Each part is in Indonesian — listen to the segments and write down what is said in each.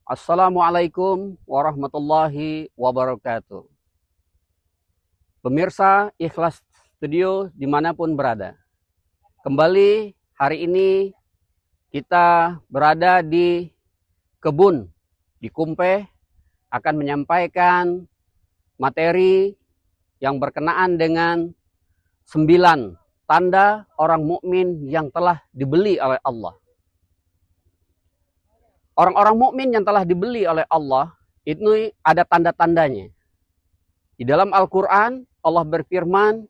Assalamualaikum warahmatullahi wabarakatuh. Pemirsa Ikhlas Studio dimanapun berada. Kembali hari ini kita berada di kebun, di Kumpe, akan menyampaikan materi yang berkenaan dengan 9 tanda orang mukmin yang telah dibeli oleh Allah. Orang-orang mukmin yang telah dibeli oleh Allah itu ada tanda-tandanya. Di dalam Al-Quran Allah berfirman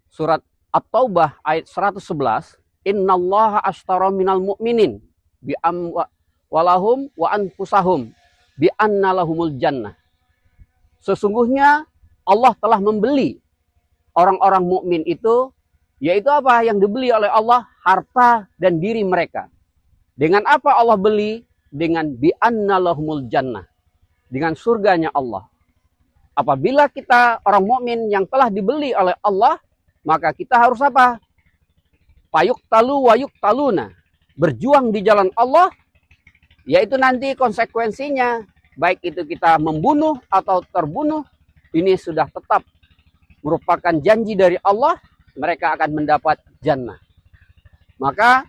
surat At-Taubah ayat 111, Innallaha ashtara minal mu'minin bi amwalahum wa anfusahum bi anna lahumul jannah. Sesungguhnya Allah telah membeli orang-orang mukmin itu, yaitu apa yang dibeli oleh Allah? Harta dan diri mereka. Dengan apa Allah beli? Dengan bi anna lahumul jannah, dengan surganya Allah. Apabila kita orang mukmin yang telah dibeli oleh Allah, maka kita harus apa? Payuk talu wayuk taluna, berjuang di jalan Allah, yaitu nanti konsekuensinya, baik itu kita membunuh atau terbunuh, ini sudah tetap merupakan janji dari Allah, mereka akan mendapat jannah. Maka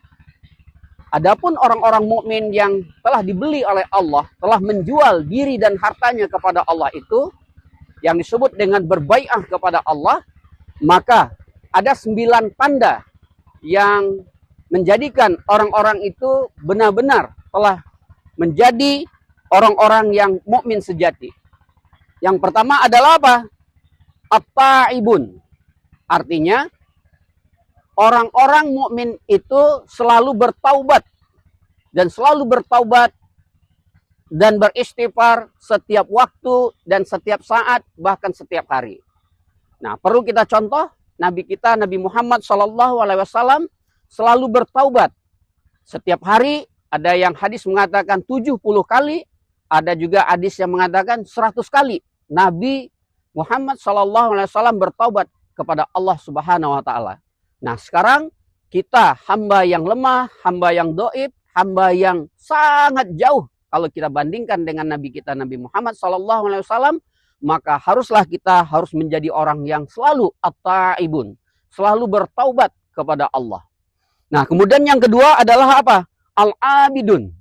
adapun orang-orang mukmin yang telah dibeli oleh Allah, telah menjual diri dan hartanya kepada Allah itu, yang disebut dengan berbai'ah kepada Allah, maka ada 9 tanda yang menjadikan orang-orang itu benar-benar telah menjadi orang-orang yang mukmin sejati. Yang pertama adalah apa? At-ta'ibun. Artinya orang-orang mukmin itu selalu bertaubat dan beristighfar setiap waktu dan setiap saat, bahkan setiap hari. Nah, perlu kita contoh Nabi kita Nabi Muhammad SAW selalu bertaubat. Setiap hari ada yang hadis mengatakan 70 kali, ada juga hadis yang mengatakan 100 kali. Nabi Muhammad SAW bertaubat kepada Allah Subhanahu wa taala. Nah, sekarang kita hamba yang lemah, hamba yang dhaif, hamba yang sangat jauh kalau kita bandingkan dengan Nabi kita Nabi Muhammad SAW, maka haruslah kita harus menjadi orang yang selalu at-ta'ibun, selalu bertaubat kepada Allah. Nah, kemudian yang kedua adalah apa? Al-abidun.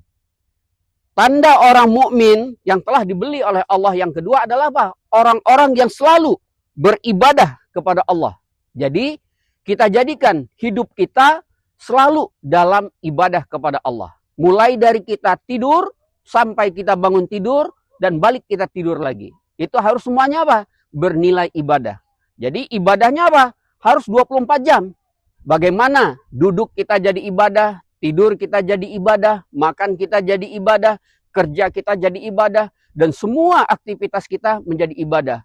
Tanda orang mukmin yang telah dibeli oleh Allah yang kedua adalah apa? Orang-orang yang selalu beribadah kepada Allah. Jadi, kita jadikan hidup kita selalu dalam ibadah kepada Allah. Mulai dari kita tidur sampai kita bangun tidur dan balik kita tidur lagi. Itu harus semuanya apa? Bernilai ibadah. Jadi ibadahnya apa? Harus 24 jam. Bagaimana duduk kita jadi ibadah, tidur kita jadi ibadah, makan kita jadi ibadah, kerja kita jadi ibadah, dan semua aktivitas kita menjadi ibadah.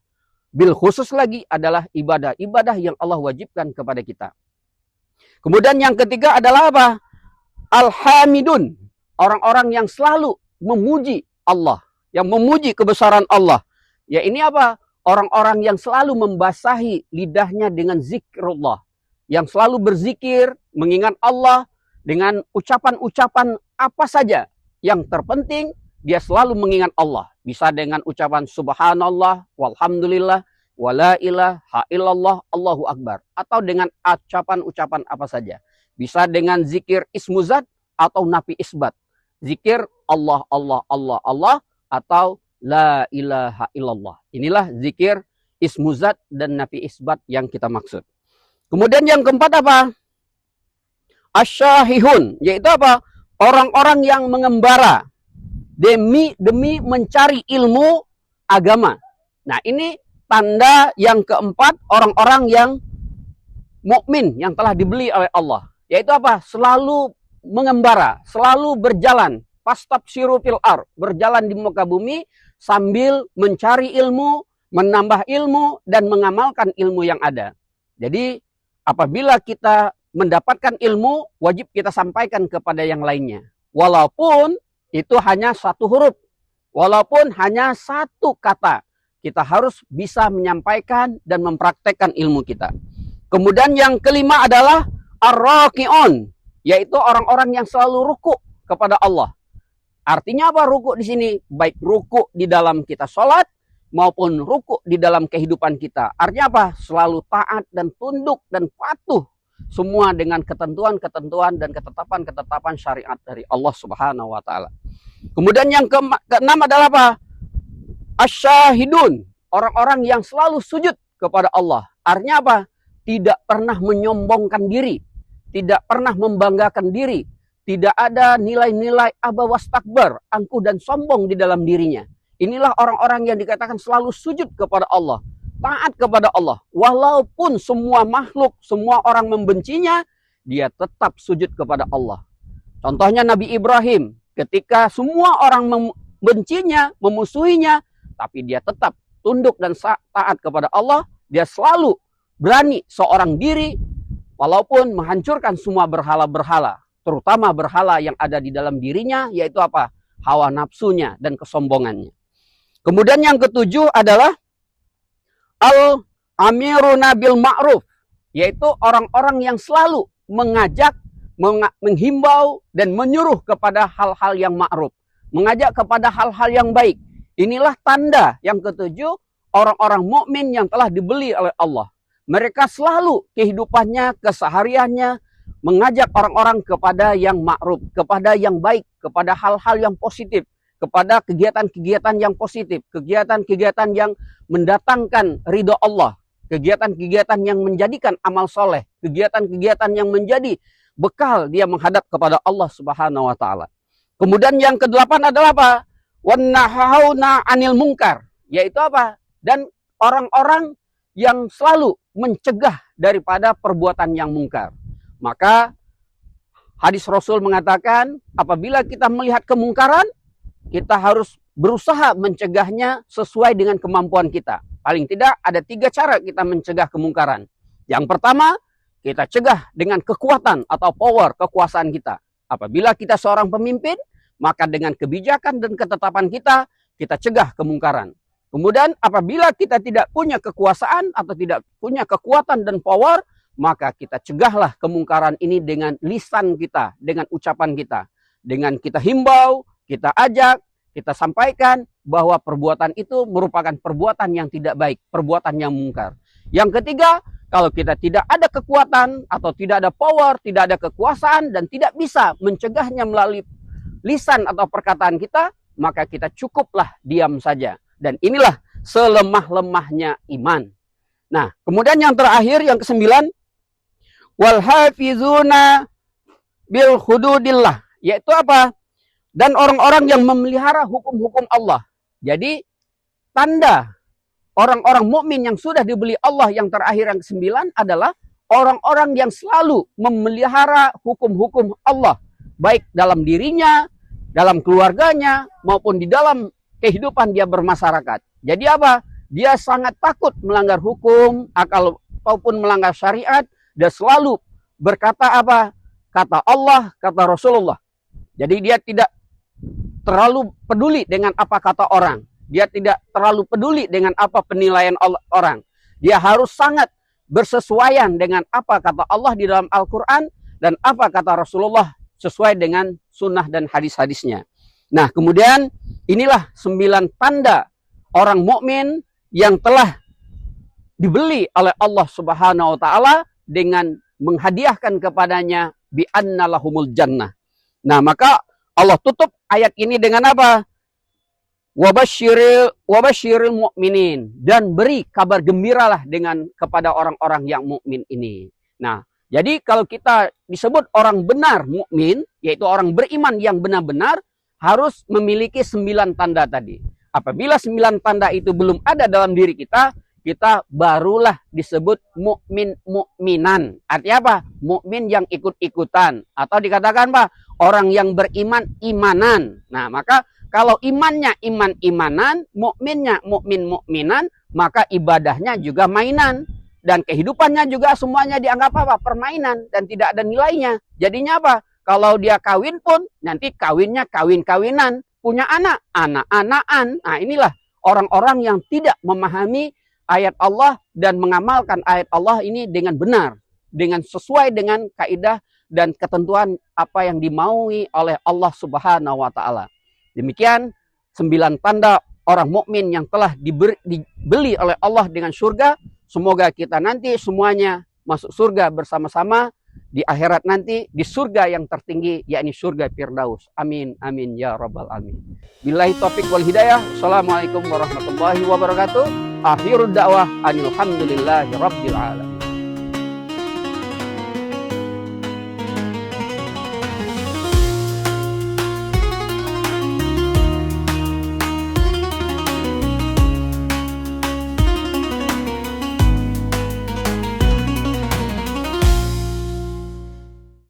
Bil khusus lagi adalah ibadah yang Allah wajibkan kepada kita. Kemudian yang ketiga adalah apa? Al-hamidun. Orang-orang yang selalu memuji Allah, yang memuji kebesaran Allah. Ya, ini apa? Orang-orang yang selalu membasahi lidahnya dengan zikrullah, yang selalu berzikir, mengingat Allah dengan ucapan-ucapan apa saja. Yang terpenting dia selalu mengingat Allah. Bisa dengan ucapan subhanallah, walhamdulillah, wala ilaha illallah, Allahu akbar, atau dengan ucapan-ucapan apa saja. Bisa dengan zikir ismuzat atau nafi isbat. Zikir Allah, Allah, Allah, Allah, atau la ilaha illallah. Inilah zikir ismuzat dan nafi isbat yang kita maksud. Kemudian yang keempat apa? Asyahihun, yaitu apa? Orang-orang yang mengembara demi mencari ilmu agama. Nah, ini tanda yang keempat orang-orang yang mukmin yang telah dibeli oleh Allah. Yaitu apa? Selalu mengembara, selalu berjalan, fastabshiru fil ardh, berjalan di muka bumi sambil mencari ilmu, menambah ilmu, dan mengamalkan ilmu yang ada. Jadi apabila kita mendapatkan ilmu, wajib kita sampaikan kepada yang lainnya. Walaupun itu hanya satu huruf, walaupun hanya satu kata, kita harus bisa menyampaikan dan mempraktekkan ilmu kita. Kemudian yang kelima adalah ar-raki'un, yaitu orang-orang yang selalu ruku kepada Allah. Artinya apa ruku di sini? Baik ruku di dalam kita sholat maupun ruku di dalam kehidupan kita. Artinya apa? Selalu taat dan tunduk dan patuh semua dengan ketentuan-ketentuan dan ketetapan-ketetapan syariat dari Allah Subhanahu wa taala. Kemudian yang keenam adalah apa? Asyahidun, orang-orang yang selalu sujud kepada Allah. Artinya apa? Tidak pernah menyombongkan diri, tidak pernah membanggakan diri, tidak ada nilai-nilai aba wastakbar, angkuh dan sombong di dalam dirinya. Inilah orang-orang yang dikatakan selalu sujud kepada Allah, taat kepada Allah. Walaupun semua makhluk, semua orang membencinya, dia tetap sujud kepada Allah. Contohnya Nabi Ibrahim, ketika semua orang membencinya, memusuhinya, tapi dia tetap tunduk dan taat kepada Allah. Dia selalu berani seorang diri, walaupun menghancurkan semua berhala-berhala, terutama berhala yang ada di dalam dirinya, yaitu apa? Hawa nafsunya dan kesombongannya. Kemudian yang ketujuh adalah al-amiruna bil ma'ruf, yaitu orang-orang yang selalu mengajak, menghimbau dan menyuruh kepada hal-hal yang ma'ruf, mengajak kepada hal-hal yang baik. Inilah tanda yang ketujuh orang-orang mukmin yang telah dibeli oleh Allah. Mereka selalu kehidupannya, kesehariannya mengajak orang-orang kepada yang ma'ruf, kepada yang baik, kepada hal-hal yang positif, kepada kegiatan-kegiatan yang positif, kegiatan-kegiatan yang mendatangkan ridho Allah, kegiatan-kegiatan yang menjadikan amal soleh, kegiatan-kegiatan yang menjadi bekal dia menghadap kepada Allah Subhanahu wa taala. Kemudian yang kedelapan adalah apa? Wannahawna anil munkar, yaitu apa? Dan orang-orang yang selalu mencegah daripada perbuatan yang mungkar. Maka hadis Rasul mengatakan apabila kita melihat kemungkaran, kita harus berusaha mencegahnya sesuai dengan kemampuan kita. Paling tidak ada 3 cara kita mencegah kemungkaran. Yang pertama, kita cegah dengan kekuatan atau power, kekuasaan kita. Apabila kita seorang pemimpin, maka dengan kebijakan dan ketetapan kita, kita cegah kemungkaran. Kemudian apabila kita tidak punya kekuasaan atau tidak punya kekuatan dan power, maka kita cegahlah kemungkaran ini dengan lisan kita, dengan ucapan kita. Dengan kita himbau, kita ajak, kita sampaikan bahwa perbuatan itu merupakan perbuatan yang tidak baik, perbuatan yang mungkar. Yang ketiga, kalau kita tidak ada kekuatan atau tidak ada power, tidak ada kekuasaan dan tidak bisa mencegahnya melalui lisan atau perkataan kita, maka kita cukuplah diam saja. Dan inilah selemah-lemahnya iman. Nah, kemudian yang terakhir, yang ke-9, wal hafizuna bil hududillah, yaitu apa? Dan orang-orang yang memelihara hukum-hukum Allah. Jadi tanda orang-orang mukmin yang sudah dibeli Allah yang terakhir yang ke-9 adalah orang-orang yang selalu memelihara hukum-hukum Allah, baik dalam dirinya, dalam keluarganya, maupun di dalam kehidupan dia bermasyarakat. Jadi apa? Dia sangat takut melanggar hukum, ataupun melanggar syariat. Dia selalu berkata apa? Kata Allah, kata Rasulullah. Jadi dia tidak terlalu peduli dengan apa kata orang. Dia tidak terlalu peduli dengan apa penilaian orang. Dia harus sangat bersesuaian dengan apa kata Allah di dalam Al-Quran dan apa kata Rasulullah sesuai dengan sunnah dan hadis-hadisnya. Nah, kemudian inilah 9 tanda orang mukmin yang telah dibeli oleh Allah Subhanahu wa taala dengan menghadiahkan kepadanya bi anna lahumul jannah. Nah, maka Allah tutup ayat ini dengan apa? Wabasyiril mu'minin, dan beri kabar gembiralah dengan kepada orang-orang yang mukmin ini. Nah, jadi kalau kita disebut orang benar mukmin, yaitu orang beriman yang benar-benar, harus memiliki 9 tanda tadi. Apabila 9 tanda itu belum ada dalam diri kita, kita barulah disebut mukminan. Artinya apa? Mukmin yang ikut-ikutan, atau dikatakan apa? Orang yang beriman imanan. Nah, maka kalau imannya iman-imanan, mukminnya mukmin-mukminan, maka ibadahnya juga mainan. Dan kehidupannya juga semuanya dianggap apa? Permainan dan tidak ada nilainya. Jadinya apa? Kalau dia kawin pun, nanti kawinnya kawin-kawinan. Punya anak, anak-anakan. Nah, inilah orang-orang yang tidak memahami ayat Allah dan mengamalkan ayat Allah ini dengan benar. Dengan sesuai dengan kaidah dan ketentuan apa yang dimaui oleh Allah Subhanahu wa taala. Demikian 9 tanda orang mukmin yang telah dibeli oleh Allah dengan surga. Semoga kita nanti semuanya masuk surga bersama-sama di akhirat nanti, di surga yang tertinggi, yakni surga Firdaus. Amin, amin, ya rabbal alamin. Billahi taufiq wal hidayah. Assalamualaikum warahmatullahi wabarakatuh. Akhirud da'wah anil hamdulillahi rabbil alamin.